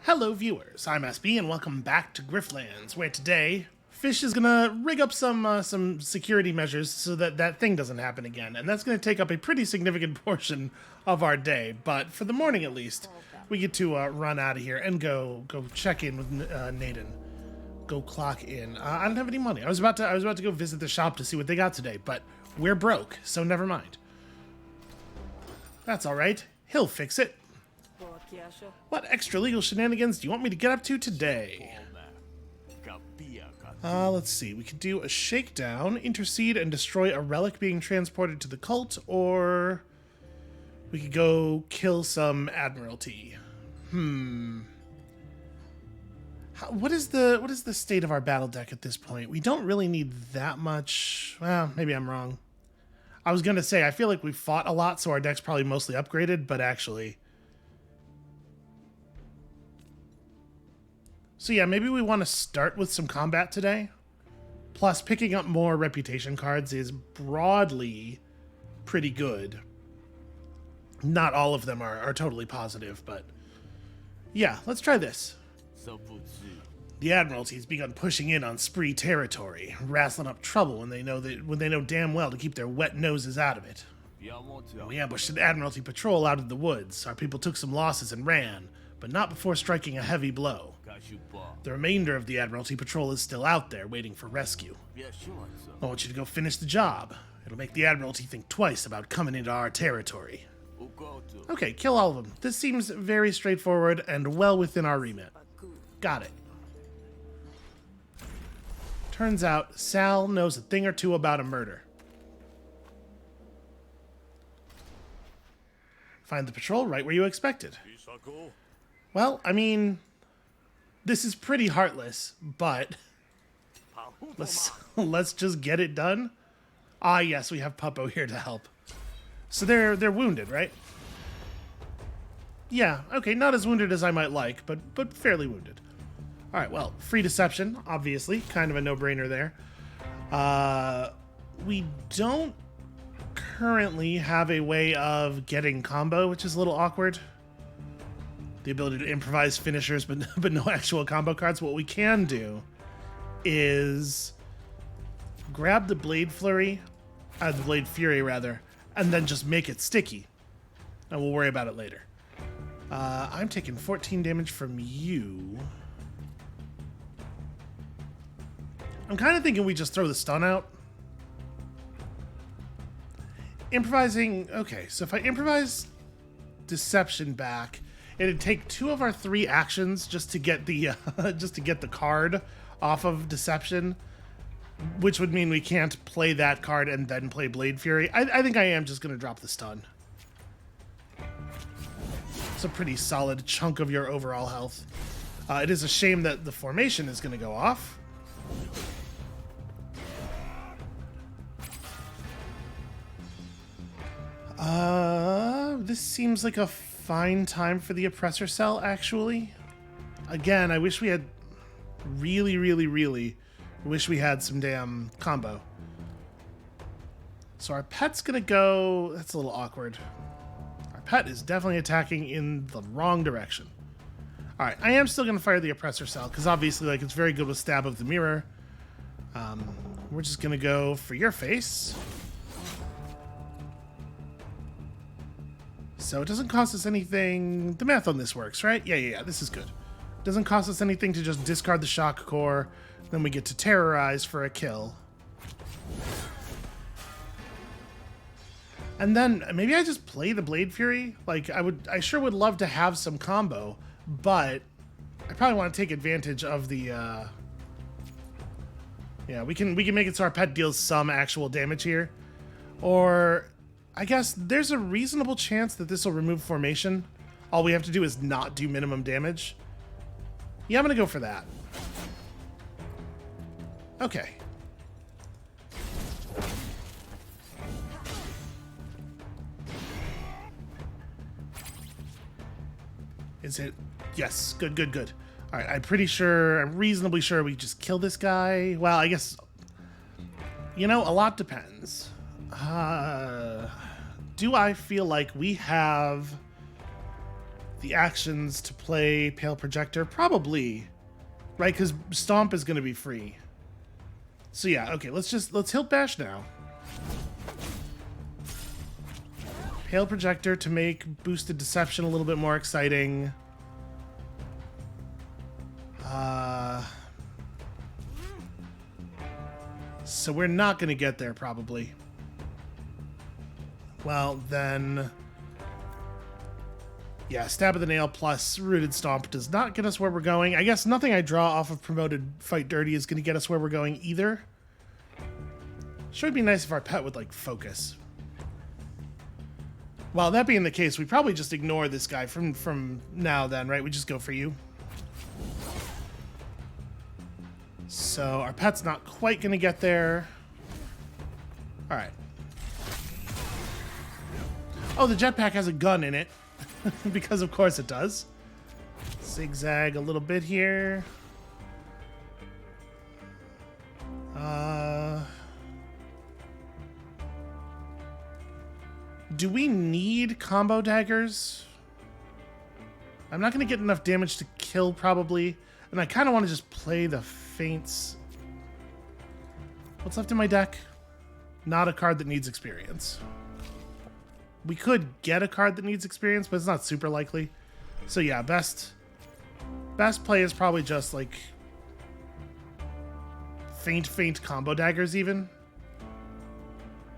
Hello viewers, I'm SB and welcome back to Griftlands, where today Fish is gonna rig up some security measures so that that thing doesn't happen again, and that's gonna take up a pretty significant portion of our day. But for the morning at least, we get to run out of here and go check in with Naden. Go clock in. I don't have any money. I was about to go visit the shop to see what they got today, but we're broke, so never mind. That's all right. He'll fix it. What extra legal shenanigans do you want me to get up to today? Let's see. We could do a shakedown, intercede, and destroy a relic being transported to the cult, or we could go kill some Admiralty. What is the state of our battle deck at this point? We don't really need that much. Well, maybe I'm wrong. I was gonna say I feel like we fought a lot, so our deck's probably mostly upgraded, but actually. So yeah, maybe we want to start with some combat today. Plus, picking up more reputation cards is broadly pretty good. Not all of them are totally positive, but yeah, let's try this. The Admiralty has begun pushing in on Spree territory, wrestling up trouble when they know damn well to keep their wet noses out of it. We ambushed an Admiralty patrol out of the woods. Our people took some losses and ran, but not before striking a heavy blow. The remainder of the Admiralty patrol is still out there, waiting for rescue. I want you to go finish the job. It'll make the Admiralty think twice about coming into our territory. Okay, kill all of them. This seems very straightforward and well within our remit. Got it. Turns out, Sal knows a thing or two about a murder. Find the patrol right where you expected. Well, I mean, this is pretty heartless, but let's just get it done. Ah, yes, we have Puppo here to help. So they're wounded, right? Yeah, okay, not as wounded as I might like, but fairly wounded. All right, well, free deception, obviously, kind of a no-brainer there. We don't currently have a way of getting combo, which is a little awkward. The ability to improvise finishers, but no actual combo cards. What we can do is grab the Blade Fury, and then just make it sticky. And we'll worry about it later. I'm taking 14 damage from you. I'm kind of thinking we just throw the stun out. Improvising, okay, so if I improvise Deception back, it'd take 2 of our 3 actions just to get the card off of Deception, which would mean we can't play that card and then play Blade Fury. I think I am just gonna drop the stun. It's a pretty solid chunk of your overall health. It is a shame that the formation is gonna go off. This seems like a fine time for the oppressor cell, actually. Again, I wish we had really wish we had some damn combo. So our pet's gonna go, that's a little awkward. Our pet is definitely attacking in the wrong direction. All right, I am still gonna fire the oppressor cell because obviously like it's very good with stab of the mirror. We're just gonna go for your face. So it doesn't cost us anything. The math on this works, right? Yeah, this is good. Doesn't cost us anything to just discard the shock core. Then we get to terrorize for a kill. And then maybe I just play the Blade Fury. Like I sure would love to have some combo, but I probably want to take advantage of the yeah, we can make it so our pet deals some actual damage here. Or I guess there's a reasonable chance that this will remove formation. All we have to do is not do minimum damage. Yeah, I'm gonna go for that. Okay. Is it? Yes, good. All right, I'm reasonably sure we just kill this guy. Well, I guess, you know, a lot depends. Do I feel like we have the actions to play Pale Projector? Probably. Right, because Stomp is going to be free. So yeah, okay, let's Hilt Bash now. Pale Projector to make Boosted Deception a little bit more exciting. So we're not going to get there, probably. Well, then... yeah, Stab of the Nail plus Rooted Stomp does not get us where we're going. I guess nothing I draw off of Promoted Fight Dirty is going to get us where we're going either. Sure, it'd be nice if our pet would, like, focus. Well, that being the case, we probably just ignore this guy from now then, right? We just go for you. So our pet's not quite going to get there. All right. Oh, the jetpack has a gun in it. Because of course it does. Zigzag a little bit here. Do we need combo daggers? I'm not going to get enough damage to kill, probably. And I kind of want to just play the feints. What's left in my deck? Not a card that needs experience. We could get a card that needs experience, but it's not super likely. So yeah, best play is probably just like feint combo daggers even.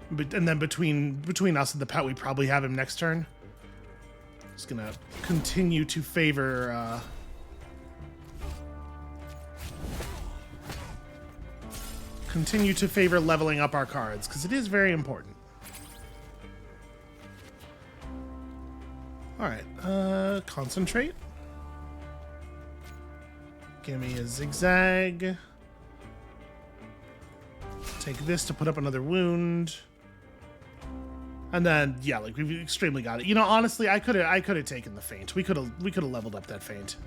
And then between us and the pet, we probably have him next turn. Just gonna continue to favor leveling up our cards, because it is very important. Alright, concentrate. Give me a zigzag. Take this to put up another wound. And then, yeah, like, we've extremely got it. You know, honestly, I could have taken the feint. We could have leveled up that feint.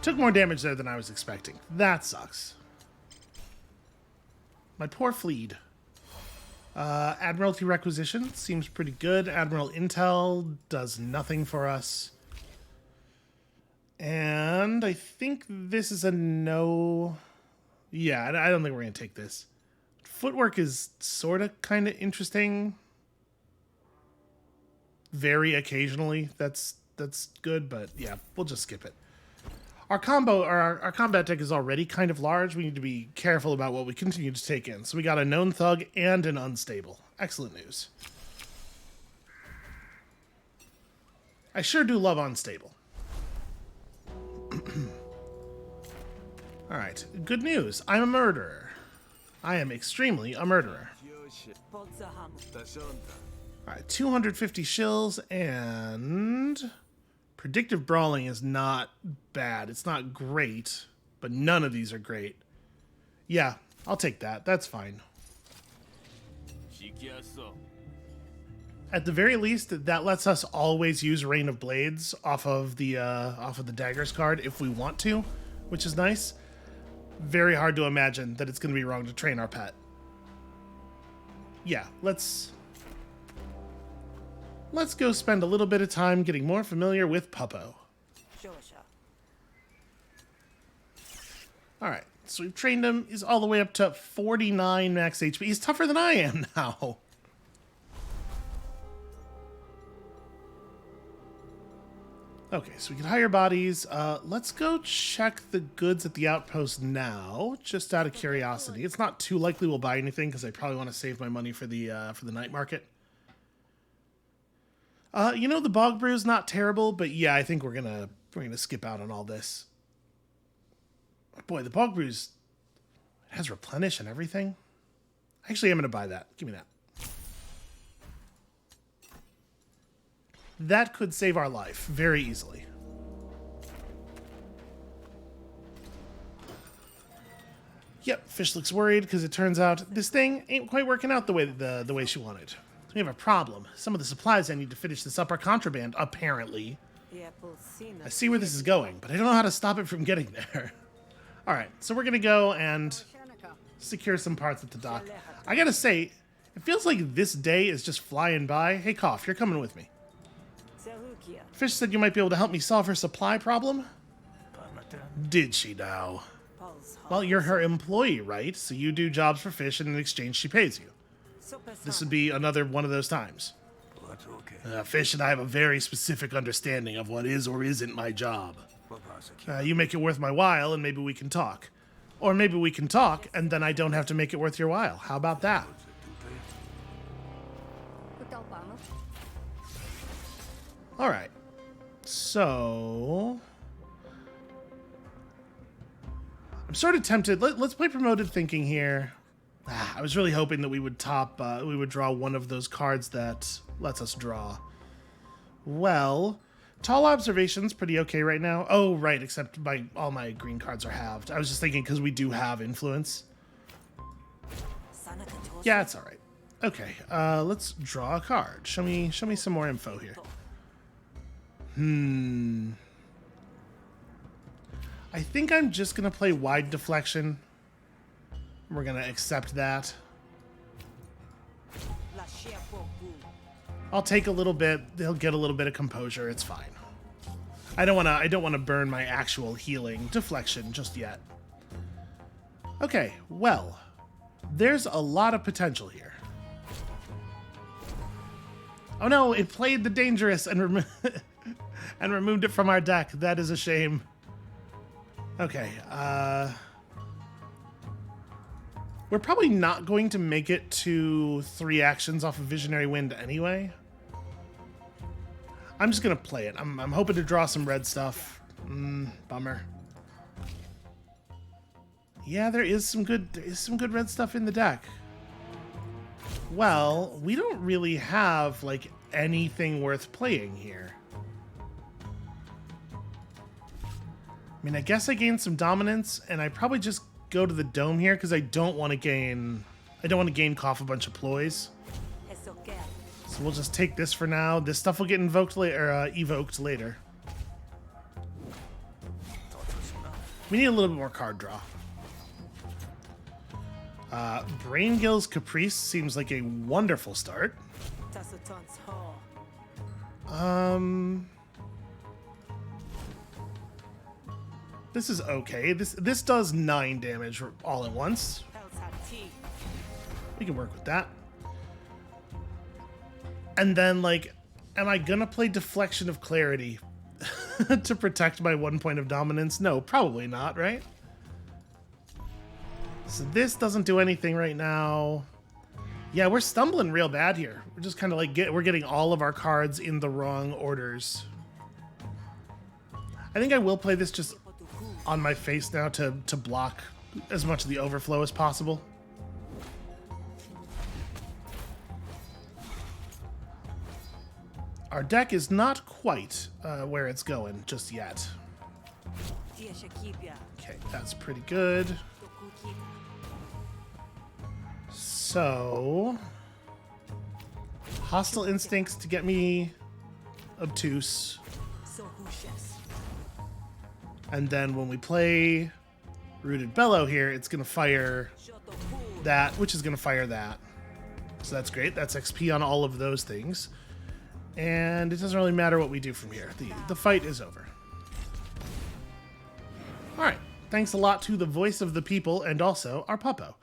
Took more damage there than I was expecting. That sucks. My poor Fleed. Admiralty Requisition seems pretty good. Admiral Intel does nothing for us. And I think this is a no. Yeah, I don't think we're going to take this. Footwork is sort of kind of interesting. Very occasionally. That's good, but yeah, we'll just skip it. Our combat deck is already kind of large. We need to be careful about what we continue to take in. So we got a known thug and an unstable. Excellent news. I sure do love unstable. All right, good news. I'm a murderer. I am extremely a murderer. All right, 250 shills, and predictive brawling is not bad. It's not great, but none of these are great. Yeah, I'll take that. That's fine. At the very least, that lets us always use Rain of Blades off of the Daggers card if we want to, which is nice. Very hard to imagine that it's going to be wrong to train our pet. Yeah, let's go spend a little bit of time getting more familiar with Puppo. Alright, so we've trained him. He's all the way up to 49 max HP. He's tougher than I am now. Okay, so we can hire bodies. Let's go check the goods at the outpost now, just out of curiosity. It's not too likely we'll buy anything because I probably want to save my money for the night market. You know, the Bog Brew's not terrible, but yeah, I think we're gonna skip out on all this. Boy, the Bog Brew's has replenish and everything. Actually, I'm gonna buy that. Give me that. That could save our life very easily. Yep, Fish looks worried because it turns out this thing ain't quite working out the way she wanted. We have a problem. Some of the supplies I need to finish this up are contraband, apparently. I see where this is going, but I don't know how to stop it from getting there. All right, so we're going to go and secure some parts at the dock. I gotta say, it feels like this day is just flying by. Hey, Koff, you're coming with me. Fish said you might be able to help me solve her supply problem. Did she now? Well, you're her employee, right? So you do jobs for Fish, and in exchange she pays you. This would be another one of those times. Fish and I have a very specific understanding of what is or isn't my job. You make it worth my while, and maybe we can talk. Or maybe we can talk, and then I don't have to make it worth your while. How about that? Alright. So... I'm sort of tempted. Let's play promoted thinking here. I was really hoping that we would we would draw one of those cards that lets us draw. Well, tall observation's pretty okay right now. Oh, right, except all my green cards are halved. I was just thinking because we do have influence. Yeah, it's all right. Okay, let's draw a card. Show me some more info here. I think I'm just gonna play wide deflection. We're gonna accept that. I'll take a little bit. They'll get a little bit of composure. It's fine. I don't wanna burn my actual healing deflection just yet. Okay, well, there's a lot of potential here. Oh no, it played the dangerous and and removed it from our deck. That is a shame. Okay, we're probably not going to make it to 3 actions off of Visionary Wind anyway. I'm just gonna play it. I'm hoping to draw some red stuff. Bummer. Yeah, there is some good red stuff in the deck. Well, we don't really have like anything worth playing here. I mean, I guess I gained some dominance, and I probably just go to the dome here because I don't want to gain Koff a bunch of ploys. So we'll just take this for now. This stuff will get invoked later, evoked later. We need a little bit more card draw. Braingill's Caprice seems like a wonderful start. This is okay. This does 9 damage all at once. We can work with that. And then, like, am I gonna play Deflection of Clarity to protect my 1 point of dominance? No, probably not, right? So this doesn't do anything right now. Yeah, we're stumbling real bad here. We're just kind of like we're getting all of our cards in the wrong orders. I think I will play this just on my face now to block as much of the overflow as possible. Our deck is not quite where it's going just yet. Okay, that's pretty good. So, Hostile Instincts to get me obtuse. And then when we play Rooted Bellow here, it's going to fire that, which is going to fire that. So that's great. That's XP on all of those things. And it doesn't really matter what we do from here. The fight is over. Alright. Thanks a lot to the voice of the people and also our puppo.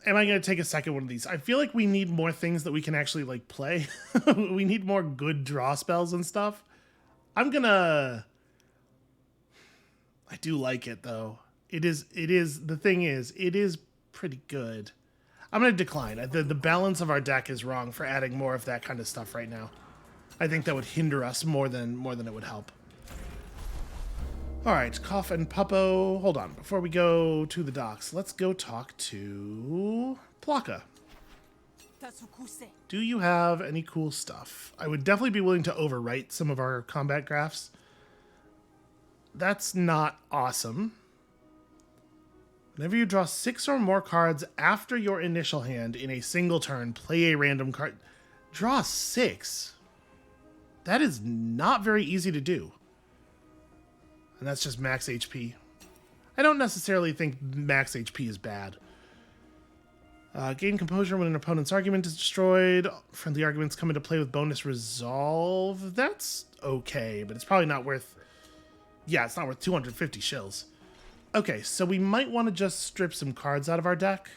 Am I going to take a second one of these? I feel like we need more things that we can actually, like, play. We need more good draw spells and stuff. I'm gonna... I do like it, though. The thing is, it is pretty good. I'm going to decline. The balance of our deck is wrong for adding more of that kind of stuff right now. I think that would hinder us more than it would help. All right, Koff and Puppo. Hold on. Before we go to the docks, let's go talk to Plaka. Do you have any cool stuff? I would definitely be willing to overwrite some of our combat graphs. That's not awesome. Whenever you draw 6 or more cards after your initial hand in a single turn, play a random card. Draw 6. That is not very easy to do. And that's just max HP. I don't necessarily think max HP is bad. Gain composure when an opponent's argument is destroyed. Friendly arguments come into play with bonus resolve. That's okay, but it's probably not worth... Yeah, it's not worth 250 shills. Okay, so we might want to just strip some cards out of our deck.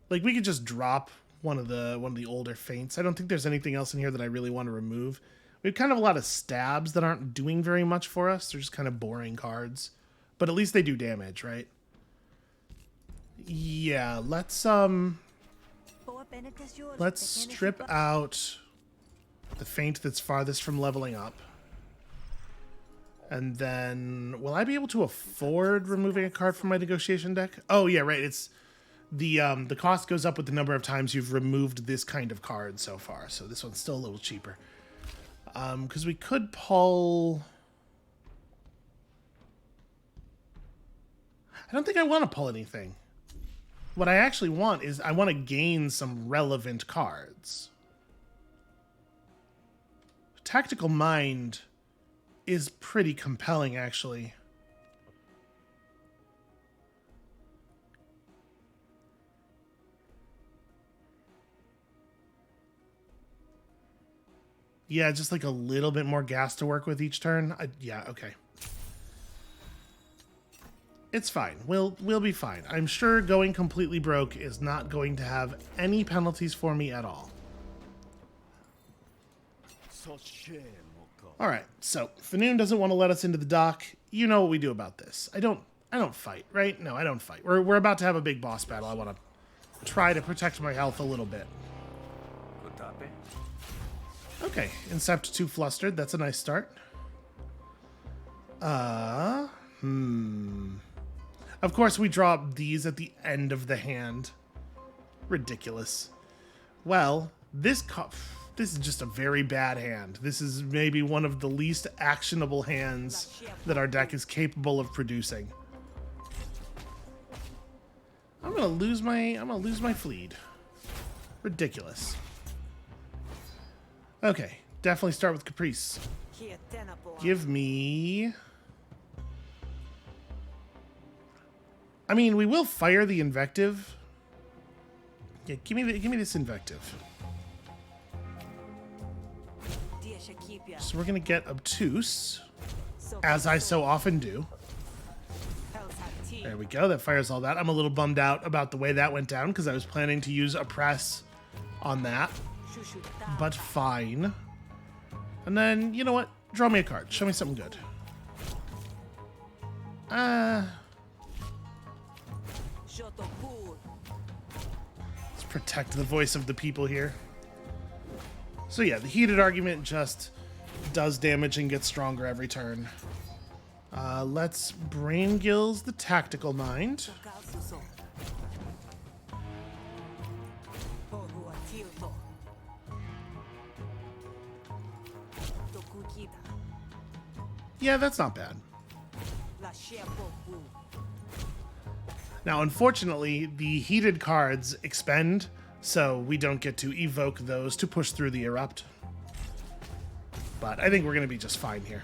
Like, we could just drop one of the older feints. I don't think there's anything else in here that I really want to remove. We have kind of a lot of stabs that aren't doing very much for us. They're just kind of boring cards. But at least they do damage, right? Yeah, let's strip out the feint that's farthest from leveling up. And then, will I be able to afford removing a card from my negotiation deck? Oh yeah, right. It's the cost goes up with the number of times you've removed this kind of card so far. So this one's still a little cheaper. Because we could pull... I don't think I want to pull anything. What I actually want is I want to gain some relevant cards. Tactical Mind is pretty compelling, actually. Yeah, just like a little bit more gas to work with each turn. Yeah, okay. It's fine. We'll be fine. I'm sure going completely broke is not going to have any penalties for me at all. Alright, so Fanoon doesn't want to let us into the dock. You know what we do about this. I don't fight, right? No, I don't fight. We're about to have a big boss battle. I want to try to protect my health a little bit. Okay, Incept too flustered. That's a nice start. Of course, we draw these at the end of the hand. Ridiculous. Well, this is just a very bad hand. This is maybe one of the least actionable hands that our deck is capable of producing. I'm gonna lose my fleet. Ridiculous. Okay, definitely start with Caprice. Give me... I mean, we will fire the Invective. Yeah, give me this Invective. So we're gonna get Obtuse, as I so often do. There we go, that fires all that. I'm a little bummed out about the way that went down, because I was planning to use Oppress on that. But fine. And then, you know what? Draw me a card. Show me something good. Let's protect the voice of the people here. So yeah, the heated argument just does damage and gets stronger every turn. Let's Brain Gills the Tactical Mind. Yeah, that's not bad. Now, unfortunately, the heated cards expend, so we don't get to evoke those to push through the Erupt. But I think we're going to be just fine here.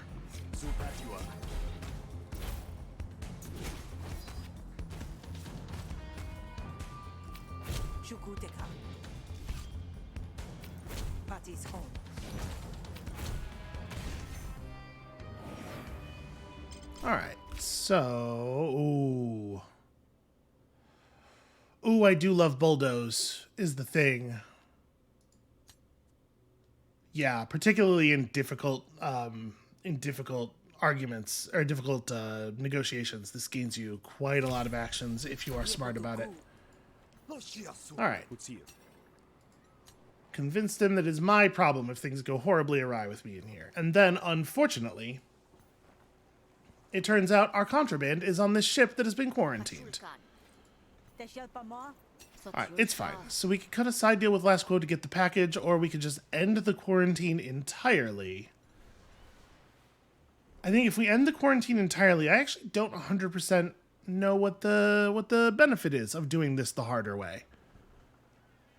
Alright, so... Ooh, I do love Bulldoze, is the thing. Yeah, particularly in difficult arguments, or difficult negotiations. This gains you quite a lot of actions if you are smart about it. Alright. Convince them that it's my problem if things go horribly awry with me in here. And then, unfortunately... it turns out our contraband is on this ship that has been quarantined. Alright, it's fine. So we could cut a side deal with Last Quote to get the package, or we could just end the quarantine entirely. I think if we end the quarantine entirely, I actually don't 100% know what the benefit is of doing this the harder way.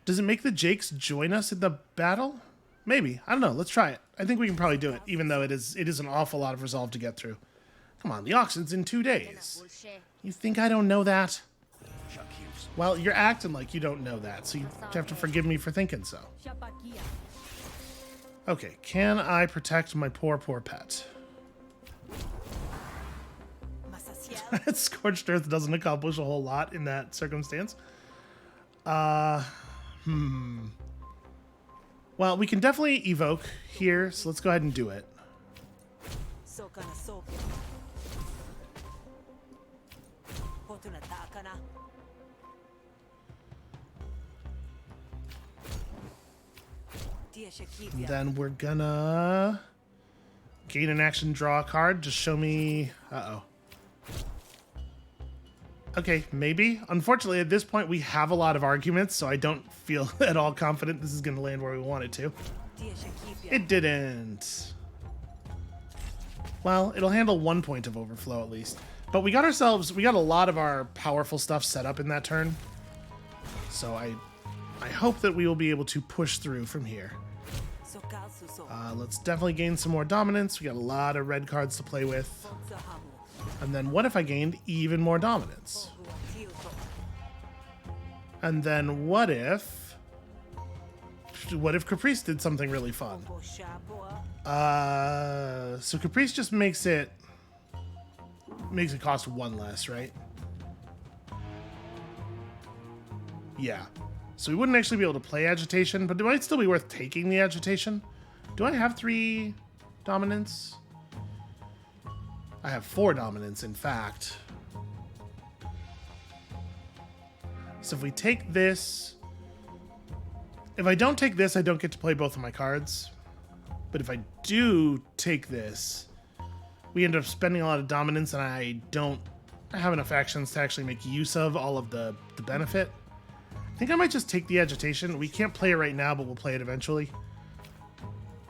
Does it make the Jakes join us in the battle? Maybe. I don't know. Let's try it. I think we can probably do it, even though it is an awful lot of resolve to get through. Come on, the auction's in 2 days. You think I don't know that? Well, you're acting like you don't know that, so you have to forgive me for thinking so. Okay, can I protect my poor, poor pet? Scorched Earth doesn't accomplish a whole lot in that circumstance. Well, we can definitely evoke here, so let's go ahead and do it. And then we're gonna gain an action, draw a card. Just show me. Uh-oh. Okay, maybe. Unfortunately, at this point, we have a lot of arguments, so I don't feel at all confident this is going to land where we want it to. It didn't. Well, it'll handle 1 point of overflow at least. But we got a lot of our powerful stuff set up in that turn. So I hope that we will be able to push through from here. Let's definitely gain some more dominance. We got a lot of red cards to play with. And then what if I gained even more dominance? And then what if Caprice did something really fun? So Caprice just makes it cost 1 less, right? Yeah. So we wouldn't actually be able to play agitation, but it might still be worth taking the agitation. Do I have 3 dominance? I have 4 dominance, in fact. So if we take this... If I don't take this, I don't get to play both of my cards. But if I do take this, we end up spending a lot of dominance, and I don't have enough actions to actually make use of all of the benefit. I think I might just take the agitation. We can't play it right now, but we'll play it eventually.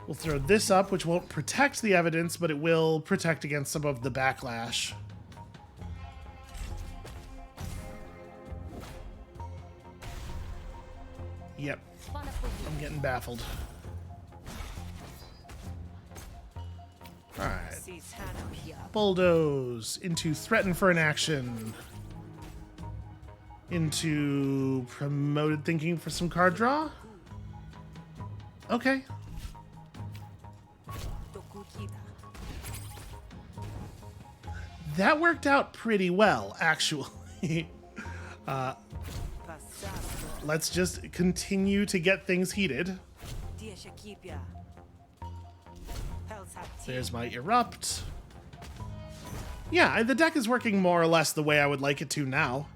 We'll throw this up, which won't protect the evidence, but it will protect against some of the backlash. Yep. I'm getting baffled. Alright. Bulldoze into threaten for an action. Into promoted thinking for some card draw. Okay. That worked out pretty well, actually. Let's just continue to get things heated. There's my Erupt. Yeah, the deck is working more or less the way I would like it to now.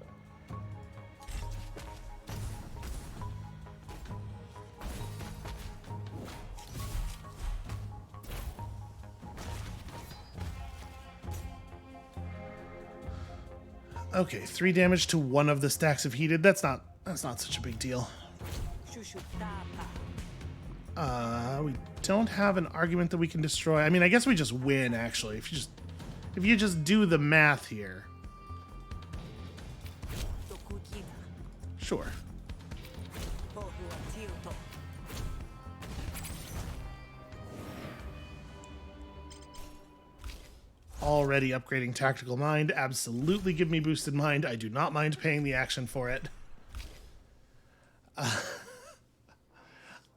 Okay, 3 damage to one of the stacks of heated. That's not such a big deal. We don't have an argument that we can destroy. I mean, I guess we just win, actually. If you just do the math here. Sure. Already upgrading Tactical Mind. Absolutely give me boosted mind. I do not mind paying the action for it.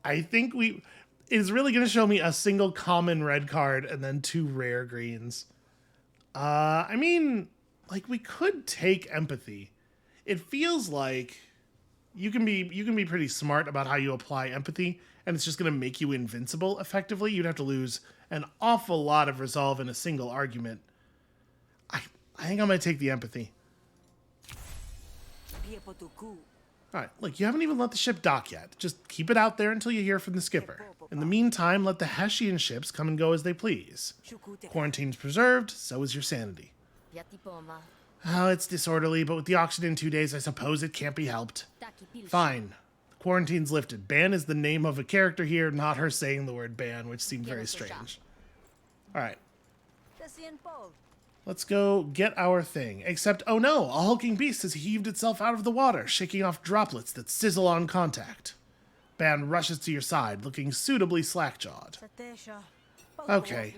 I think it is really going to show me a single common red card and then 2 rare greens. I mean, like, we could take empathy. It feels like you can be pretty smart about how you apply empathy, and it's just going to make you invincible effectively. You'd have to lose an awful lot of resolve in a single argument. I think I might take the empathy. Alright, look, you haven't even let the ship dock yet. Just keep it out there until you hear from the skipper. In the meantime, let the Hessian ships come and go as they please. Quarantine's preserved, so is your sanity. Oh, it's disorderly, but with the auction in 2 days, I suppose it can't be helped. Fine. Quarantine's lifted. Ban is the name of a character here, not her saying the word ban, which seemed very strange. Alright. Let's go get our thing. Except, oh no, a hulking beast has heaved itself out of the water, shaking off droplets that sizzle on contact. Ban rushes to your side, looking suitably slack-jawed. Okay.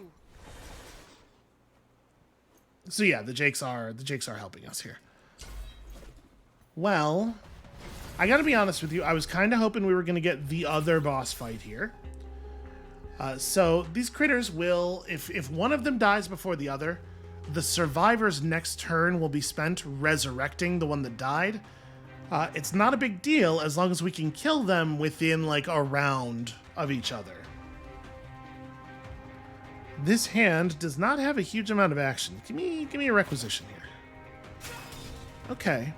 So yeah, the Jakes are helping us here. Well, I gotta be honest with you, I was kind of hoping we were going to get the other boss fight here. So these critters will, if one of them dies before the other, the survivor's next turn will be spent resurrecting the one that died. It's not a big deal as long as we can kill them within like a round of each other. This hand does not have a huge amount of action. Give me a requisition here. Okay.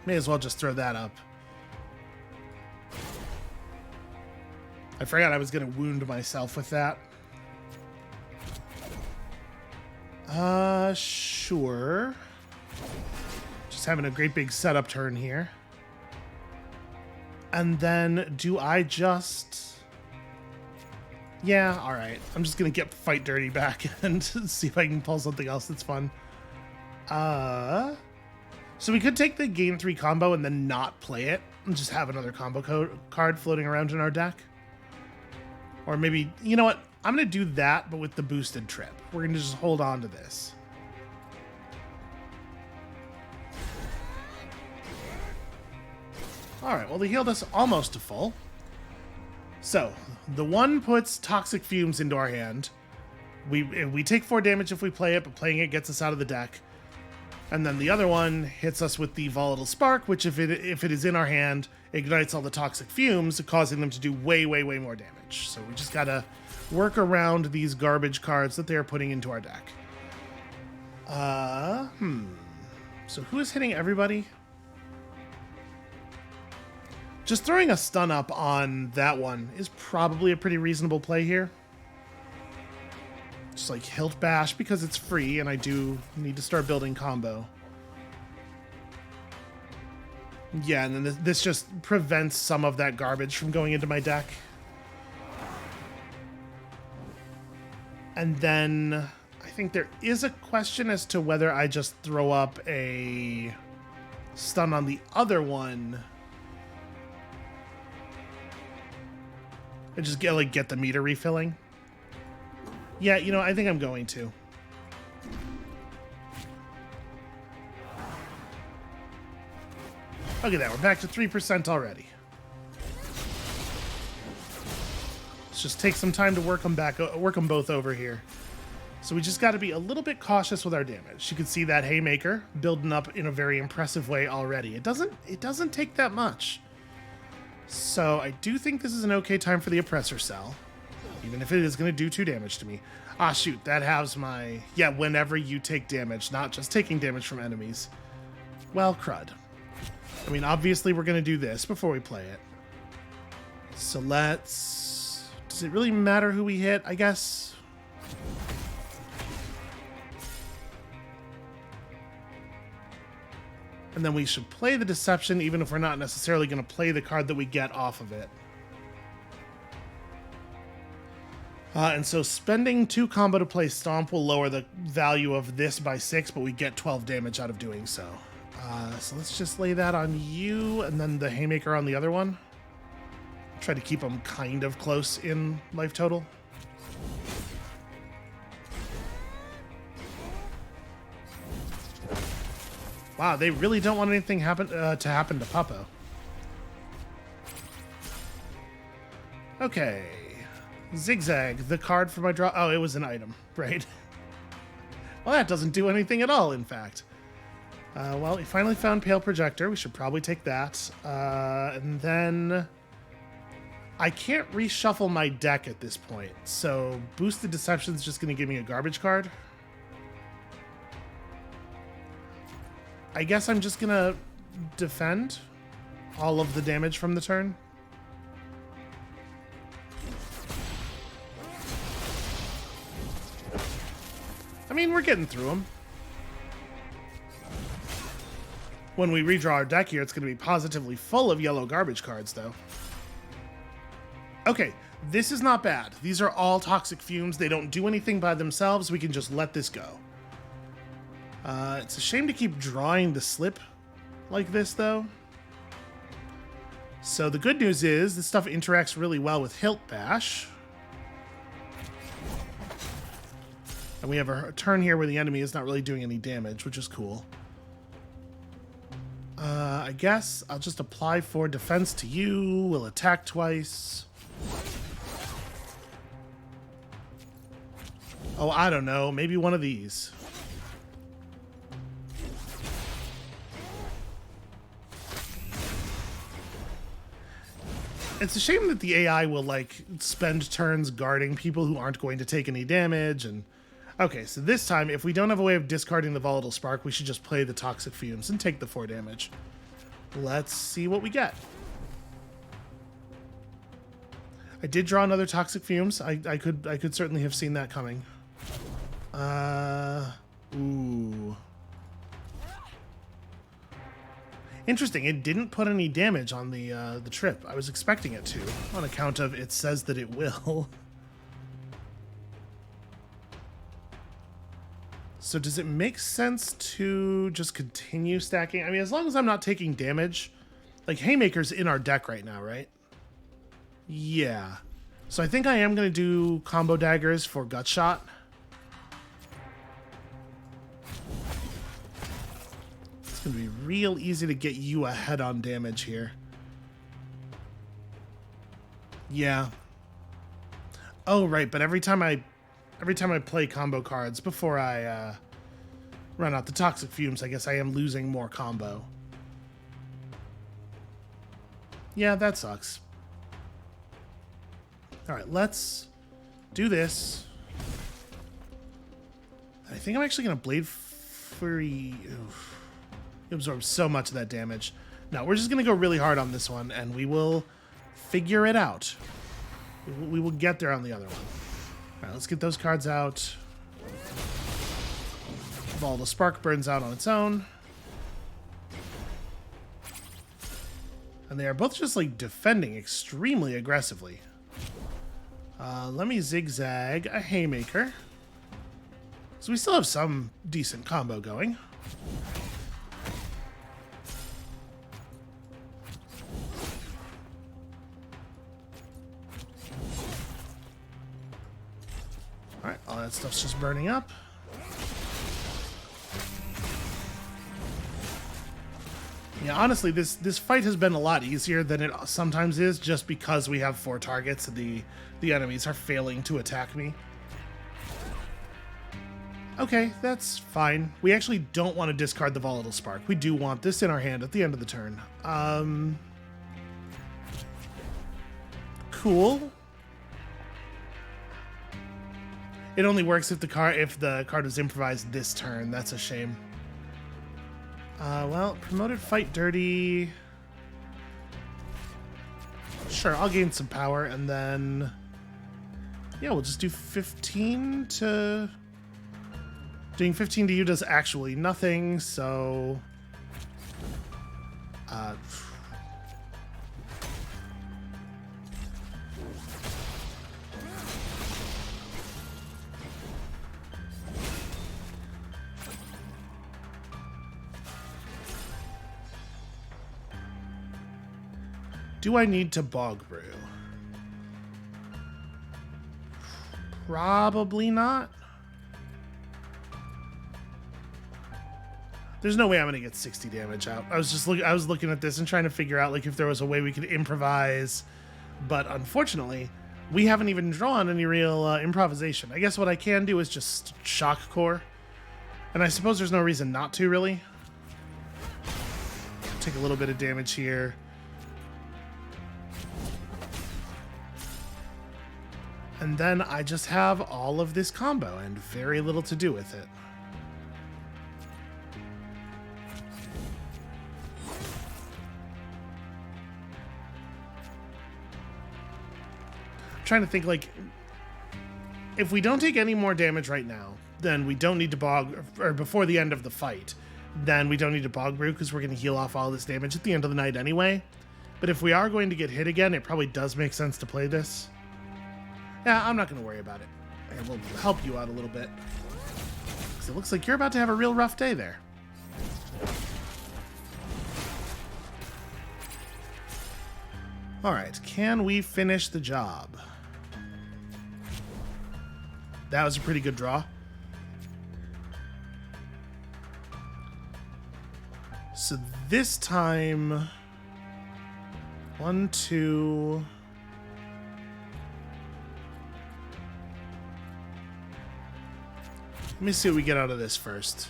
May as well just throw that up. I forgot I was going to wound myself with that. Sure. Just having a great big setup turn here. And then do I just... Yeah, alright. I'm just going to get Fight Dirty back and see if I can pull something else that's fun. So we could take the Gain 3 combo and then not play it and just have another combo card floating around in our deck. Or maybe, you know what? I'm going to do that, but with the boosted trip. We're going to just hold on to this. Alright, well, they healed us almost to full. So, the one puts Toxic Fumes into our hand. We take 4 damage if we play it, but playing it gets us out of the deck. And then the other one hits us with the Volatile Spark, which if it is in our hand, ignites all the Toxic Fumes, causing them to do way, way, way more damage. So we just gotta work around these garbage cards that they're putting into our deck. So who is hitting everybody? Just throwing a stun up on that one is probably a pretty reasonable play here. Just like Hilt Bash because it's free and I do need to start building combo. Yeah, and then this just prevents some of that garbage from going into my deck. And then I think there is a question as to whether I just throw up a stun on the other one. And just get the meter refilling. Yeah, you know, I think I'm going to. Look at that, we're back to 3% already. Let's just take some time to work them both over here. So we just got to be a little bit cautious with our damage. You can see that Haymaker building up in a very impressive way already. It doesn't take that much. So I do think this is an okay time for the Oppressor Cell. Even if it is going to do 2 damage to me. Ah, shoot, that has my... Yeah, whenever you take damage, not just taking damage from enemies. Well, crud. I mean, obviously we're going to do this before we play it. So let's... Does it really matter who we hit? I guess... And then we should play the Deception, even if we're not necessarily going to play the card that we get off of it. And so spending 2 combo to play Stomp will lower the value of this by 6, but we get 12 damage out of doing so. So let's just lay that on you, and then the Haymaker on the other one. Try to keep them kind of close in life total. Wow, they really don't want anything to happen to Puppo. Okay. Zigzag, the card for my draw. Oh, it was an item, right? Well, that doesn't do anything at all, in fact. Well, we finally found Pale Projector. We should probably take that. And then... I can't reshuffle my deck at this point, so Boosted Deception is just going to give me a garbage card. I guess I'm just going to defend all of the damage from the turn. I mean, we're getting through them. When we redraw our deck here, it's going to be positively full of yellow garbage cards, though. Okay, this is not bad. These are all Toxic Fumes. They don't do anything by themselves. We can just let this go. It's a shame to keep drawing the slip like this, though. So the good news is this stuff interacts really well with Hilt Bash. And we have a turn here where the enemy is not really doing any damage, which is cool. I guess I'll just apply 4 defense to you. We'll attack twice. Oh, I don't know. Maybe one of these. It's a shame that the AI will, like, spend turns guarding people who aren't going to take any damage. And okay, so this time, if we don't have a way of discarding the volatile spark, we should just play the toxic fumes and take the 4 damage. Let's see what we get. I did draw another toxic fumes. I could certainly have seen that coming. Ooh. Interesting. It didn't put any damage on the trip. I was expecting it to, on account of it says that it will. So does it make sense to just continue stacking? I mean, as long as I'm not taking damage, like Haymaker's in our deck right now, right? Yeah. So I think I am going to do combo daggers for gut shot. It's going to be real easy to get you ahead on damage here. Yeah. Oh, right, but every time I play combo cards before I run out the toxic fumes, I guess I am losing more combo. Yeah, that sucks. All right, let's do this. I think I'm actually going to Blade Fury. Oof. He absorbs so much of that damage. No, we're just going to go really hard on this one, and we will figure it out. We will get there on the other one. All right, let's get those cards out. Volatile Spark burns out on its own. And they are both just, like, defending extremely aggressively. Let me zigzag a Haymaker. So we still have some decent combo going. Alright, all that stuff's just burning up. Yeah, honestly, this fight has been a lot easier than it sometimes is, just because we have 4 targets and the enemies are failing to attack me. Okay, that's fine. We actually don't want to discard the Volatile Spark. We do want this in our hand at the end of the turn. Cool. It only works if the card was improvised this turn. That's a shame. Well, promoted Fight Dirty. Sure, I'll gain some power, and then yeah, we'll just do 15 to... Doing 15 to you does actually nothing, so... Do I need to Bog Brew? Probably not. There's no way I'm gonna get 60 damage out. I was looking at this and trying to figure out, like, if there was a way we could improvise, but unfortunately, we haven't even drawn any real improvisation. I guess what I can do is just Shock Core, and I suppose there's no reason not to, really. Take a little bit of damage here. And then I just have all of this combo and very little to do with it. I'm trying to think, like, if we don't take any more damage right now, then we don't need to Bog, or before the end of the fight, then we don't need to Bog Brew because we're going to heal off all this damage at the end of the night anyway. But if we are going to get hit again, it probably does make sense to play this. Yeah, I'm not going to worry about it. And we'll help you out a little bit. Because it looks like you're about to have a real rough day there. Alright, can we finish the job? That was a pretty good draw. So this time, 1, 2. Let me see what we get out of this first.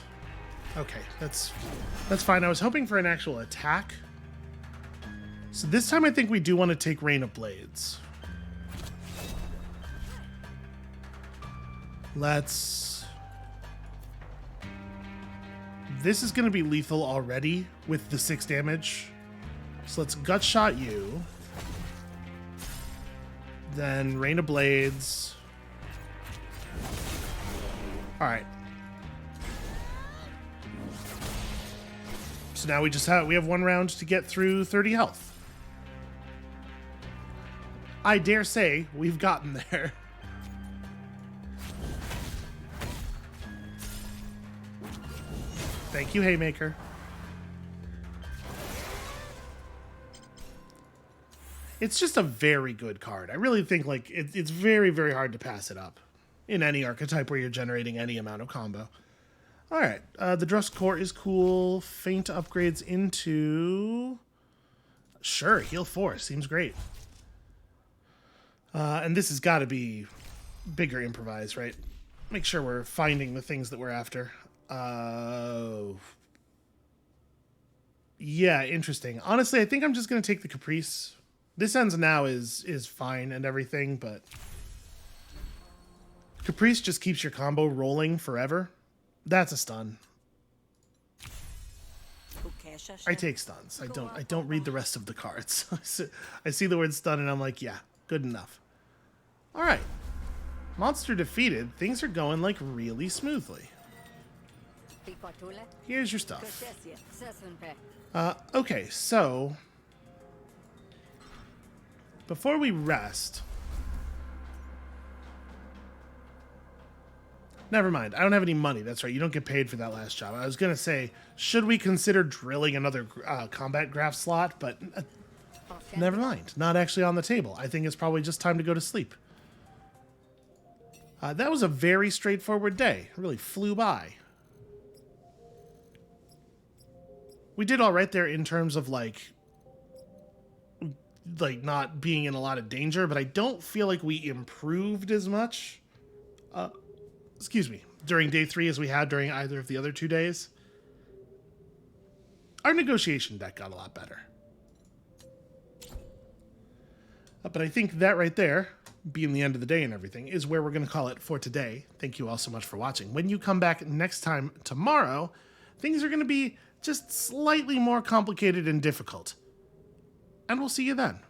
Okay, that's fine. I was hoping for an actual attack. So this time I think we do want to take Rain of Blades. This is going to be lethal already with the 6 damage. So let's gut shot you. Then Rain of Blades. All right. So now we have 1 round to get through 30 health. I dare say we've gotten there. Thank you, Haymaker. It's just a very good card. I really think like it's very, very hard to pass it up in any archetype where you're generating any amount of combo. All right, the Drusk Core is cool. Feint upgrades into... Sure, heal 4. Seems great. And this has got to be bigger improvise, right? Make sure we're finding the things that we're after. Yeah, interesting. Honestly, I think I'm just going to take the Caprice. This ends now is fine and everything, but Caprice just keeps your combo rolling forever. That's a stun. I take stuns. I don't read the rest of the cards. I see the word stun and I'm like, yeah, good enough. All right. Monster defeated. Things are going like really smoothly. Here's your stuff. Okay, so before we rest, never mind. I don't have any money. That's right. You don't get paid for that last job. I was going to say, should we consider drilling another combat graph slot? But never mind. Not actually on the table. I think it's probably just time to go to sleep. That was a very straightforward day. It really flew by. We did all right there in terms of like not being in a lot of danger, but I don't feel like we improved as much. Excuse me, during day 3 as we had during either of the other 2 days. Our negotiation deck got a lot better. But I think that right there, being the end of the day and everything, is where we're going to call it for today. Thank you all so much for watching. When you come back next time tomorrow, things are going to be just slightly more complicated and difficult. And we'll see you then.